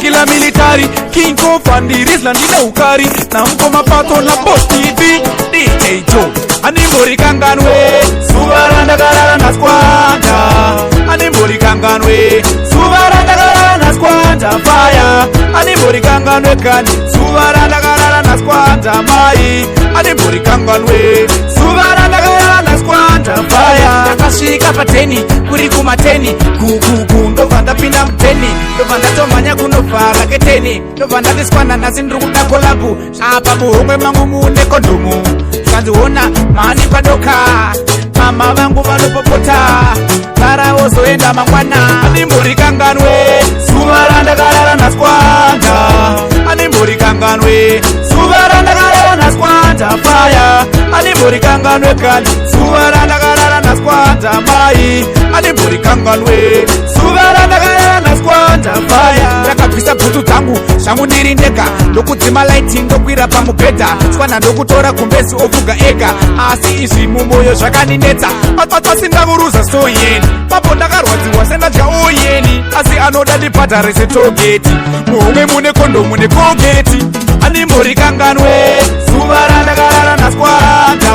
Kila military King Kofandi Rizla ndina ukari na mkoma pato na Boss TV DJ Joe Animbori kanganwe Subaranda karara na squanda Animbori kanganwe Subaranda karara na squanda Fire Animbori kanganwe kani Subaranda karara na squanda Mai Animbori kanganwe Subaranda karara na squanda Fire Nakashika pateni Kuri kumateni Kukuku Ndovanda pina mteni Ndovanda tomanya kunofara keteni Ndovanda diskwana nazindruku na kolabu Apa muhumwe mangu mune kondomu Kanzuona mani padoka Mama vangu valopopota Kara ozoenda mangwana Animbori kanganwe Subaranda karara na squanda Animbori kanganwe Subaranda karara na squanda Fire Animbori kanganwe kani Subaranda karara na squanda Mai Animbori kanganwe Subaranda karara na squanda Fire Nakapisa butu tangu Shangu ndirindeka Ndokutima lighting Ndokwira pamubhedha Swana ndokutora kumbesi ofuga ega Asi izvi mumoyo zvakaninetsa Pasindavuruza soyeni Papo ndakarwadziwa sendadya oyeni Asi anoda ndibhadhare setogeti Muhomwe mune kondomu nekogeti Animbori kanganwe Subaranda karara na squanda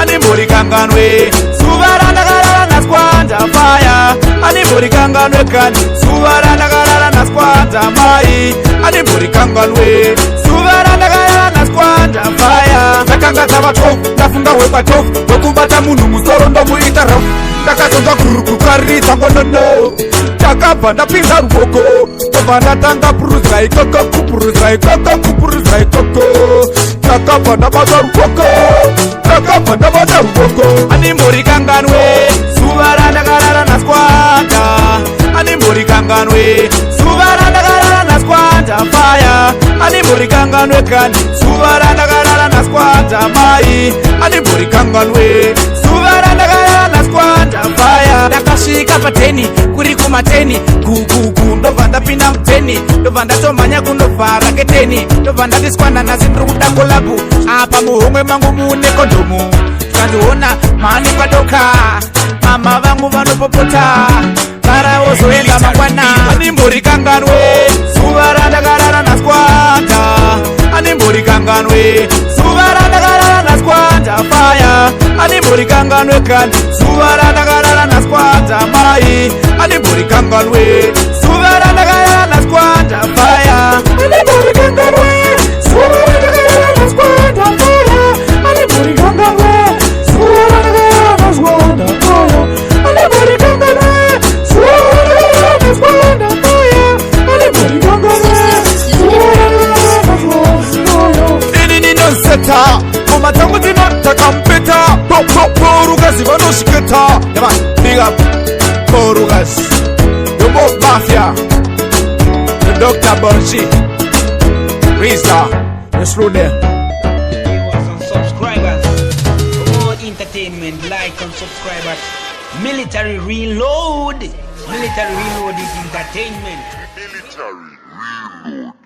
Animbori kanganwe Subaranda karara na squanda Fire Animbori kanganwe kani Subaranda karara na squanda Mai Animbori kanganwe Subaranda karara na squanda Fire Nakanga zava 12 Nafunga wekwa 12 Dokubata munu musoro ndomuita rough Ndakazonza kurukukaridza ngonono Takabva ndapinza ruvoko Tobva ndatanga puruzai koko kupuruzai koko kupuruzai koko Takabva ndabata ruvoko Takabva ndabata ruvoko Animbori kanganwe Subaranda karara na squanda Animbori kanganwe Subaranda karara na squanda Fire Animbori kanganwe kani Subaranda karara na squanda Mai Animbori kanganwe Subaranda karara na squanda Fire Nakashika pateni Kuri kumateni Kukuku Ndova ndapinda mteni Ndova ndatomanya kunovhara keteni Ndova ndatiskwana nazindruku kolabu Apa muhomwe mangu mune kondomu Kanzuona mani padoka Mama vangu vanopopota Kara ozoenda mangwana Animbori kanganwe Subaranda karara na squanda Animbori kanganwe Subaranda karara na squanda Fire Animbori kanganwe kani Subaranda karara na squanda Mai Animbori kanganwe Subaranda karara na squanda Fire Animbori kanganwe Subaranda karara na squanda Fire Animbori kanganwe Subaranda karara na squanda Fire Animbori kanganwe Subaranda karara na squanda Fire Animbori kanganwe Seta Mama tangu dino takampeta Porugas Ivano shiketa Yaman, big up Porugas The Mob Mafia The Dr. Bonchi Rizla The Slow there Viewers and subscribers for more entertainment, like and subscribe at Military Reload. Military Reload is entertainment. Military Reload.